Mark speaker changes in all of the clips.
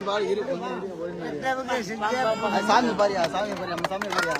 Speaker 1: சாமி பாரியா சாமி பாரியா நம்ம சாமி பாரியா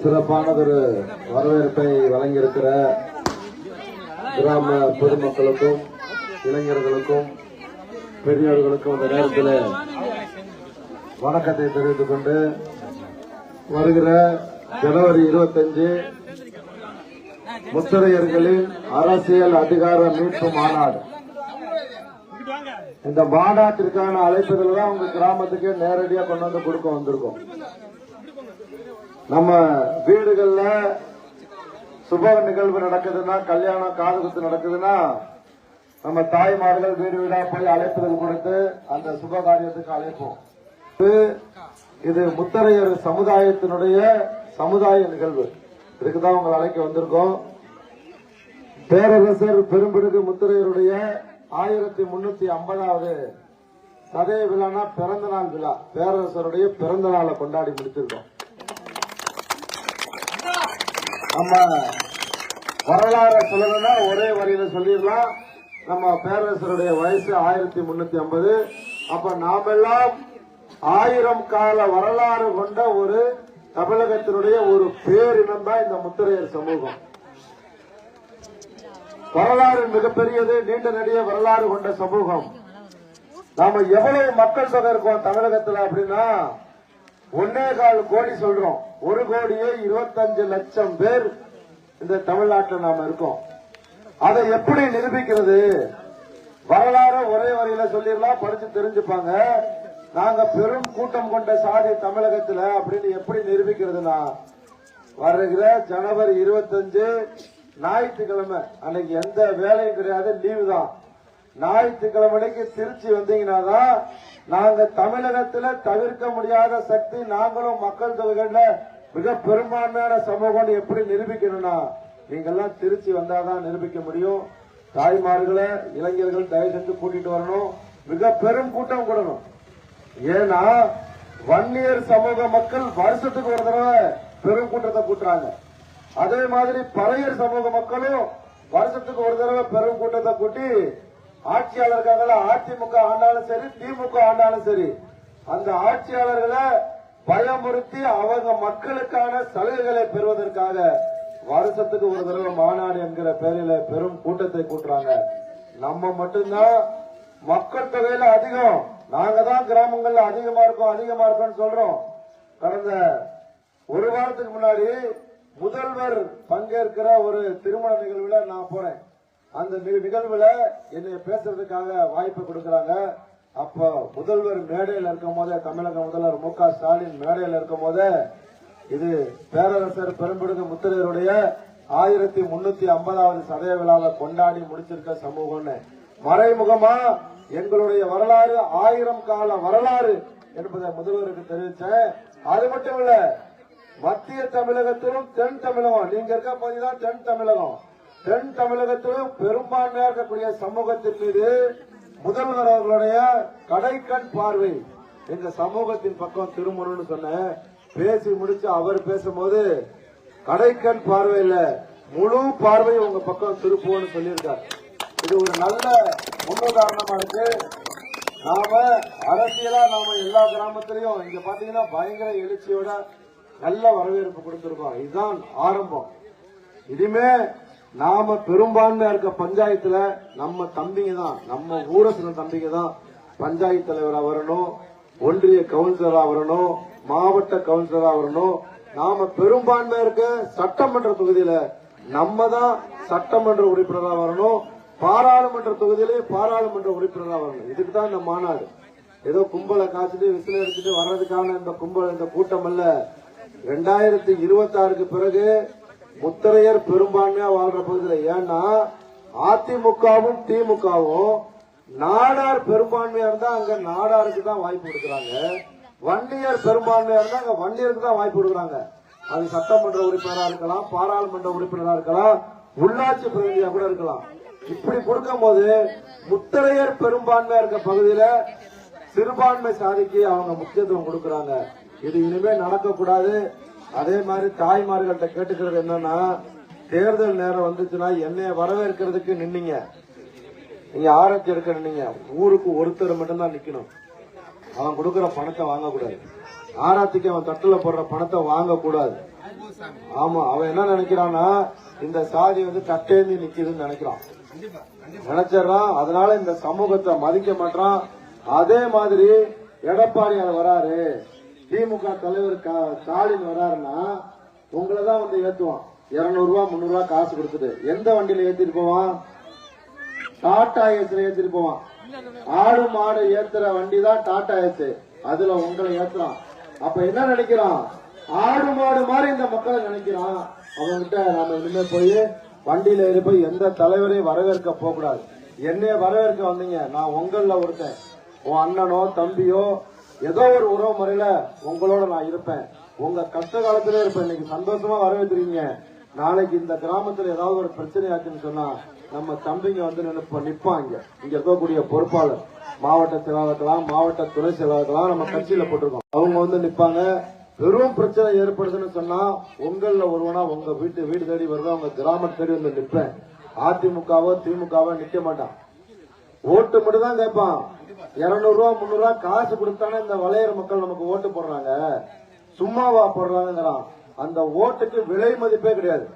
Speaker 2: சிறப்பானதொரு வரவேற்பை வழங்கியிருக்கிற கிராம பொதுமக்களுக்கும் இளைஞர்களுக்கும் பெரியவர்களுக்கும் இந்த நேரத்தில் வணக்கத்தை தெரிவித்துக் கொண்டு வருகிற ஜனவரி 25 முத்தரையர்களின் அரசியல் அதிகார மீட்பு மாநாடு. இந்த மாநாட்டிற்கான அழைப்புகள் தான் உங்க கிராமத்துக்கு நேரடியா கொண்டு வந்து கொடுக்க வந்திருக்கோம். நம்ம வீடுகள்ல சுப நிகழ்வு நடக்குதுன்னா, கல்யாணம் காதுகுத்து நடக்குதுன்னா, நம்ம தாய்மார்கள் வீடு வீடா போய் அழைப்புதல் கொடுத்து அந்த சுப காரியத்துக்கு அழைப்போம். இது முத்தரையர் சமுதாயத்தினுடைய சமுதாய நிகழ்வு. இதுக்குதான் உங்களை அழைக்க வந்திருக்கோம். பேரரசர் பெரும்பிடுகு முத்தரையருடைய 1350வது சதய விழானா பிறந்த நாள் விழா. பேரரசருடைய பிறந்த நாளை கொண்டாடி முடிச்சிருக்கோம். நம்ம வரலாறு சொல்லணும்னா ஒரே வரியில சொல்லிடலாம். நம்ம பேரரசருடைய வயசு 1350. அப்ப நாமெல்லாம் 1000 கால வரலாறு கொண்ட ஒரு தமிழகத்தினுடைய ஒரு பேரினம் தான் இந்த முத்தரையர் சமூகம். வரலாறு மிகப்பெரியது, நீண்ட நெடிய வரலாறு கொண்ட சமூகம். நாம எவ்வளவு மக்கள் தொகை இருக்கோம் தமிழகத்துல அப்படின்னா 1.25 கோடி சொல்றோம். 1,25,00,000 பேர் இந்த தமிழ்நாட்டில் நாம இருக்கோம். அதை எப்படி நிரூபிக்கிறது? வரலாறு ஒரே வரியில சொல்லிடலாம், படிச்சு தெரிஞ்சுப்பாங்க. நாங்க பெரும் கூட்டம் கொண்ட சாதி தமிழகத்துல அப்படின்னு எப்படி நிரூபிக்கிறதுனா, வருகிற ஜனவரி 25 ஞாயிற்றுக்கிழமை அன்னைக்கு எந்த வேலையும் கிடையாது, லீவு தான். ஞாயிற்றுக்கிழமைக்கு திருச்சி வந்தீங்கன்னா தான் நாங்க தமிழகத்துல தவிர்க்க முடியாத சக்தி, நாங்களும் மக்கள் தொகைகள்ல மிக பெரும்பான்மையான சமூகம் எப்படி நிரூபிக்கணும்னா நீங்கெல்லாம் திருச்சி வந்தாதான் நிரூபிக்க முடியும். தாய்மார்களை இளைஞர்கள் தயவு செஞ்சு கூட்டிட்டு வரணும், மிக பெரும் கூட்டம் கூடணும். ஏன்னா வன்னியர் சமூக மக்கள் வருஷத்துக்கு ஒரு தடவை பெரும் கூட்டத்தை கூட்டுறாங்க. அதே மாதிரி பறையர் சமூக மக்களும் வருஷத்துக்கு ஒரு தடவை பெரும் கூட்டத்தை கூட்டி ஆட்சியாளர்கள் அதிமுக ஆண்டாலும் சரி, திமுக ஆண்டாலும் சரி, அந்த ஆட்சியாளர்களை பயமுறுத்தி அவங்க மக்களுக்கான சலுகைகளை பெறுவதற்காக வருஷத்துக்கு ஒரு தடவை மாநாடு என்கிற பெயரில பெரும் கூட்டத்தை கூட்டுறாங்க. நம்ம மட்டும்தான் மக்கள் தொகையில அதிகம், நாங்க தான் கிராமங்கள்ல அதிகமா இருக்கோம் சொல்றோம். கடந்த ஒரு வாரத்துக்கு முன்னாடி முதல்வர் பங்கேற்கிற ஒரு திருமண நிகழ்வுல நான் போறேன். அந்த நிகழ்வுல என்னை பேசுறதுக்காக வாய்ப்பு கொடுக்கறாங்க. அப்ப முதல்வர் மேடையில் இருக்கும் போதே, தமிழக முதல்வர் மு.க. ஸ்டாலின் மேடையில் இருக்கும் போதே, இது பேரரசர் பெரும்பிடுகு முத்தரையருடைய 1350வது சதய விழாவை கொண்டாடி முடிச்சிருக்க சமூகம்னு மறைமுகமா எங்களுடைய வரலாறு 1000 கால வரலாறு என்பதை முதல்வருக்கு தெரிவிச்சேன். அது மட்டும் இல்ல, மத்திய தமிழகத்திலும் தென் தமிழகம், நீங்க இருக்க பகுதிதான் தென் தமிழகம், தென் தமிழகத்திலும் பெரும்பான்மையா இருக்கக்கூடிய சமூகத்தின் மீது முதல்வர் அவர்களுடைய கடைக்கண் பார்வை எங்க சமூகத்தின் பக்கம் திரும்பணும்னு சொன்ன பேசி முடிச்சு அவர் பேசும்போது கடைக்கண் பார்வையில முழு பார்வை உங்க பக்கம் திருப்புவோம்னு சொல்லியிருக்காரு. இது ஒரு நல்ல முன்னுதாரணமா இருக்கு. நாம அரசியலா நாம எல்லா கிராமத்திலையும் இங்க பாத்தீங்கன்னா பயங்கர எழுச்சியோட நல்ல வரவேற்பு கொடுத்திருக்கோம். இதுதான் ஆரம்பம். இனிமே நாம பெரும்பான்மையா இருக்க பஞ்சாயத்துல நம்ம தம்பிங்க தான், நம்ம ஊரை சில தம்பிங்க தான் பஞ்சாயத்து தலைவரா வரணும், ஒன்றிய கவுன்சிலரா வரணும், மாவட்ட கவுன்சிலரா வரணும். நாம பெரும்பான்மையா இருக்க சட்டமன்ற தொகுதியில நம்ம தான் சட்டமன்ற உறுப்பினரா வரணும், பாராளுமன்ற தொகுதியிலே பாராளுமன்ற உறுப்பினரா வரணும். இதுக்கு தான் இந்த மாநாடு. ஏதோ கும்பலை காய்ச்சிட்டு விசில் அடிச்சுட்டு வர்றதுக்கான இந்த கும்பல், இந்த கூட்டம் அல்ல. 2026க்கு பிறகு முத்தரையர் பெரும்பான்மையா வாழ்ற பகுதியில், ஏன்னா அதிமுகவும் திமுகவும் நாடார் பெரும்பான்மையா இருந்தா அங்க நாடாருக்கு தான் வாய்ப்பு கொடுக்கறாங்க, வன்னியர் பெரும்பான்மையா இருந்தா அங்க வன்னியருக்கு தான் வாய்ப்பு கொடுக்கறாங்க. அது சட்டமன்ற உறுப்பினரா இருக்கலாம், பாராளுமன்ற உறுப்பினரா இருக்கலாம், உள்ளாட்சி பிரதிநிதியா கூட இருக்கலாம். இப்படி கொடுக்கும் போது முத்தரையர் பெரும்பான்மையா இருக்க பகுதியில சிறுபான்மை சாதிக்கு அவங்க முக்கியத்துவம் கொடுக்கறாங்க. இது இனிமே நடக்க கூடாது. அதே மாதிரி தாய்மார்கள்ட்ட கேட்டுக்கிறது என்னன்னா, தேர்தல் நேரம் வந்துச்சுன்னா என்னைய வரவேற்கிறதுக்கு நின்னீங்க, நீங்க ஆரத்தி எடுக்க நின்னீங்க, ஊருக்கு ஒருத்தர் மட்டும்தான் நிக்கணும். அவன் கொடுக்கற பணத்தை வாங்கக்கூடாது, ஆராத்திக்கு அவன் தட்டுல போடுற பணத்தை வாங்க கூடாது. ஆமா, அவன் என்ன நினைக்கிறான்னா இந்த சாதி தட்டேந்தி நிக்குதுன்னு நினைக்கிறான், நினைச்சிடறான். அதனால இந்த சமூகத்தை மதிக்க மாட்டான். அதே மாதிரி எடப்பாடி வராரு, திமுக தலைவர் ஸ்டாலின் வராருன்னா உங்களை தான் ஏத்துவான். 200 ரூபாய் 300 ரூபாய் காசு கொடுத்துட்டு எந்த வண்டியில ஏத்திட்டு போவான்? டாடா ஏஸ்ல ஏத்திட்டு போவான். ஆடு மாடு ஏத்துற வண்டி தான் டாடா ஏசு, அதுல உங்களை ஏத்துறான். அப்ப என்ன நினைக்கிறான்? ஆடு மாடு மாதிரி இந்த மக்களை நினைக்கிறான். அவங்ககிட்ட நாம இனிமே போய் வண்டியில ஏறி போய் எந்த தலைவரையும் வரவேற்க போக கூடாது. என்னைய வரவேற்க வந்தீங்க, நான் உங்கள ஒருத்தன், உன் அண்ணனோ தம்பியோ ஏதோ ஒரு உறவு முறையில உங்களோட நான் இருப்பேன், உங்க கஷ்ட காலத்திலே இருப்பேன். இன்னைக்கு சந்தோஷமா வரவேற்கிறீங்க, நாளைக்கு இந்த கிராமத்துல ஏதாவது ஒரு பிரச்சனை ஆச்சுன்னு சொன்னா நம்ம தம்பிங்க நிப்பாங்க. இங்க இருக்கக்கூடிய பொறுப்பாளர், மாவட்ட செயலாளர்களாம், மாவட்ட துணை செயலாளர்களாம் நம்ம கட்சியில போட்டிருக்கோம், அவங்க நிப்பாங்க. வெறும் பிரச்சனை ஏற்படுதுன்னு சொன்னா உங்கள ஒருவனா உங்க வீடு தேடி வருவேன், உங்க கிராம தேடி நிற்பேன். அதிமுகவோ திமுகவோ நிக்க மாட்டான், ஓட்டு மட்டும் தான் கேட்பான். 200 ரூபாய் 300 ரூபாய் காசு கொடுத்தானே இந்த வளையற மக்கள் நமக்கு ஓட்டு போடுறாங்க, சும்மாவா போடுறாங்கிறான். அந்த ஓட்டுக்கு விலை மதிப்பே கிடையாது.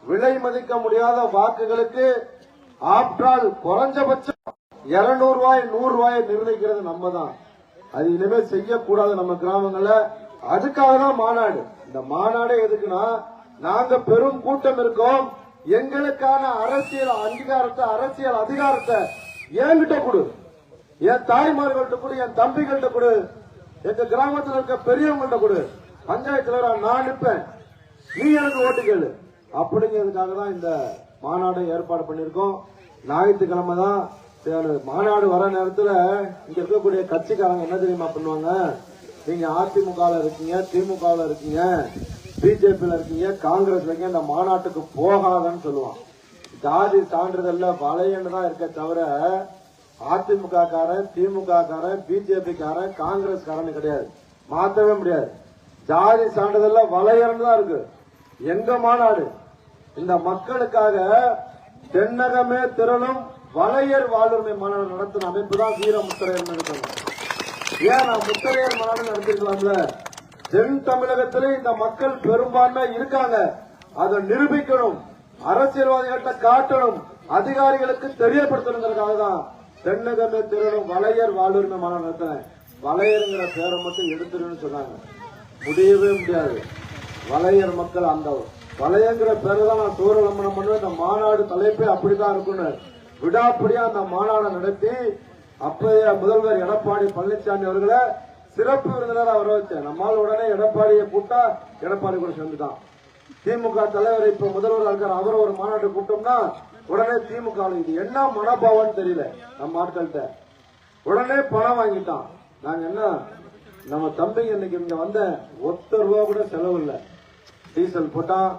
Speaker 2: விலை மதிக்க முடியாத வாக்குகளுக்கு ஆப்டால் குறைஞ்சபட்சம் 200 ரூபாய் 100 ரூபாயை நிர்ணயிக்கிறது நம்ம தான். அது இனிமேல் செய்யக்கூடாது நம்ம கிராமங்கள்ல. அதுக்காக தான் மாநாடு. இந்த மாநாடு எதுக்குன்னா, நாங்க பெரும் கூட்டம் இருக்கோம், எங்களுக்கான அரசியல் அங்கீகாரத்தை, அரசியல் அதிகாரத்தை என்கிட்ட கொடு, என் தாய்மார்கள்ட்ட கொடு, என் தம்பிகள்ட்ட கொடு, எங்க கிராமத்தில் இருக்க பெரியவங்கள்ட்ட கொடு, பஞ்சாயத்துல நான் நிற்பேன், நீ எனக்கு ஓட்டு கேளு அப்படிங்கிறதுக்காக தான் இந்த மாநாடு ஏற்பாடு பண்ணிருக்கோம். ஞாயிற்றுக்கிழமை தான் மாநாடு வர நேரத்துல இங்க இருக்கக்கூடிய கட்சிக்காரங்க என்ன தெரியுமா பண்ணுவாங்க? நீங்க அதிமுக இருக்கீங்க, திமுக இருக்கீங்க, பிஜேபியில இருக்கீங்க, காங்கிரஸ்ல இருக்கீங்க, இந்த மாநாட்டுக்கு போகாதன்னு சொல்லுவான். ஜாதி சான்றிதழ்ல வளையன்னு தான் இருக்க தவிர அதிமுக காரன், திமுக காரன், பிஜேபி காரன், காங்கிரஸ் காரன் கிடையாது, மாத்தவே முடியாது. ஜாதி சான்றிதழ்ல வளையன்னு தான் இருக்கு. எங்க மாநாடு இந்த மக்களுக்காக தென்னகமே திரளும் வளையர் வாழ்வுரிமை மாநாடு நடத்தின அமைப்பு தான் வீர முத்தரையர் நடத்தணும். ஏன் நான் முத்தரையர் மாநாடு நடத்திருக்கலாம்ல? தென் தமிழகத்திலே இந்த மக்கள் பெரும்பான்மை இருக்காங்க, அதை நிரூபிக்கணும், அரசியல்வாதிகள்கிட்ட காட்டணும், அதிகாரிகளுக்கு தெரியப்படுத்தணுங்கிறதுக்காக தான் தென்னகமே திரளும் வளையர் வாழ்வுரிமை மாநாடு நடத்தினேன். வளையருங்கிற பேரை மட்டும் எடுத்துருன்னு சொன்னாங்க, முடியவே முடியாது. வளையர் மக்கள் அந்த வளையங்கிற பேரை தான் நான் சூரலம்பனம் பண்ணுவேன். இந்த மாநாடு தலைப்பே அப்படிதான் இருக்குன்னு விடாப்படியா அந்த மாநாடு நடத்தி அப்பைய முதல்வர் எடப்பாடி பழனிசாமி அவர்களை சிறப்பு விருந்தினராக வர வச்சேன். நம்மால் உடனே எடப்பாடியை கூட்டா எடப்பாடி கூட சேர்ந்துட்டான். திமுக தலைவர் இப்ப முதல்வர் இருக்கார், அவர் ஒரு மாநாட்டு கூட்டம்னா உடனே திமுக. இது என்ன மனோபாவம்னு தெரியல நம்ம ஆட்கள்கிட்ட. உடனே பணம் வாங்கிட்டான். நாங்க என்ன, நம்ம தம்பிங்க இன்னைக்கு இங்க வந்த ₹1 கூட செலவு இல்ல. டீசல் போட்டான்,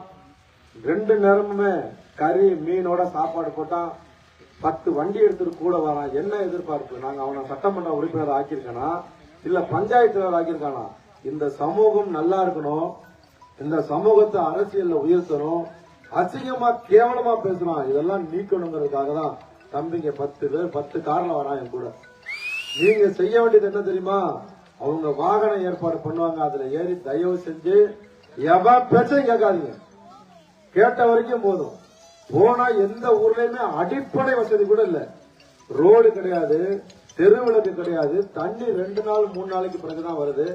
Speaker 2: 2 நேரமுமே கறி மீனோட சாப்பாடு போட்டான், 10 வண்டி எடுத்துட்டு கூட வரான். என்ன எதிர்பார்ப்பு? நாங்க அவனை சட்டமன்ற உறுப்பினர் ஆக்கியிருக்கானா இல்ல பஞ்சாயத்து தலைவர் ஆக்கியிருக்கானா? இந்த சமூகம் நல்லா இருக்கணும், இந்த சமூகத்தை அரசியல்ல உயர்த்தணும், அசிங்கமா கேவலமா பேசணும், இதெல்லாம் நீக்கணுங்கிறதுக்காக தான் தம்பிங்க 10 பேர் 10 கார்ல வரான் என் கூட. நீங்க செய்ய வேண்டியது என்ன தெரியுமா? அவங்க வாகனம் ஏற்பாடு பண்ணுவாங்க, அதுல ஏறி தயவு செஞ்சு எவன் பேச்சையும் கேட்காதீங்க, கேட்ட வரைக்கும் போதும். போனா எந்த ஊர்லயுமே அடிப்படை வசதி கூட இல்ல, ரோடு கிடையாது, தெருவிளக்கு கிடையாது, தண்ணி 2 நாள் 3 நாளைக்கு பிறகுதான் வருது.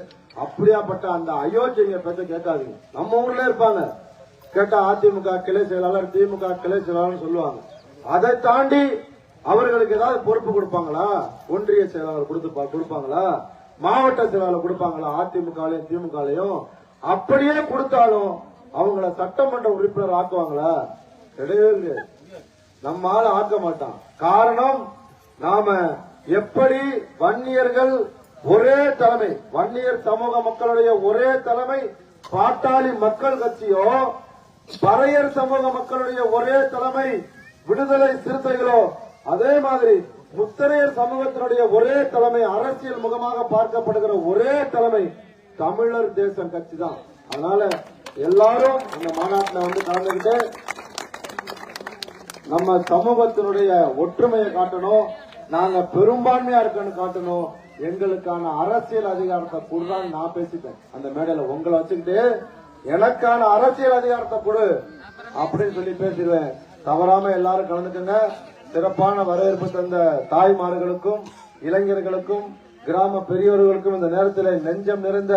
Speaker 2: அப்படியாப்பட்ட அந்த அயோக்கிய பேச்ச கேட்காதீங்க. நம்ம ஊர்ல இருப்பாங்க, கேட்டா அதிமுக கிளை செயலாளர், திமுக கிளை செயலாளர் சொல்லுவாங்க. அதை தாண்டி அவர்களுக்கு ஏதாவது பொறுப்பு கொடுப்பாங்களா? ஒன்றிய செயலாளர் கொடுப்பாங்களா? மாவட்ட செயலாளர் கொடுப்பாங்களா? அதிமுகலையும் திமுகலையும் அப்படியே கொடுத்தாலும் அவங்கள சட்டமன்ற உறுப்பினர் ஆக்குவாங்களா? கிடையவே கிடையாது. நம்ம ஆள ஆக்க மாட்டான். காரணம், நாம எப்படி வன்னியர்கள் ஒரே தலைமை, வன்னியர் சமூக மக்களுடைய ஒரே தலைமை பாட்டாளி மக்கள் கட்சியோ, பறையர் சமூக மக்களுடைய ஒரே தலைமை விடுதலை சிறுத்தைகளோ, அதே மாதிரி முத்தரையர் சமூகத்தினுடைய ஒரே தலைமை, அரசியல் முகமாக பார்க்கப்படுகிற ஒரே தலைமை தமிழர் தேசம் கட்சி தான். அதனால எல்லாரும் அந்த மாநாட்டில் வந்து கலந்துகிட்டு நம்ம சமூகத்தினுடைய ஒற்றுமையை காட்டணும், நாங்க பெரும்பான்மையா இருக்கன்னு காட்டணும், எங்களுக்கான அரசியல் அதிகாரத்தை கொடுறான்னு நான் பேசிட்டேன் அந்த மேடையில. உங்களை வச்சுக்கிட்டு எனக்கான அரசியல் அதிகாரத்தை கொடு அப்படின்னு சொல்லி பேசிடுவேன். தவறாம எல்லாரும் கலந்துக்கங்க. சிறப்பான வரவேற்பு தந்த தாய்மார்களுக்கும், இளைஞர்களுக்கும், கிராம பெரியவர்களுக்கும் இந்த நேரத்தில் நெஞ்சம் நிறைந்த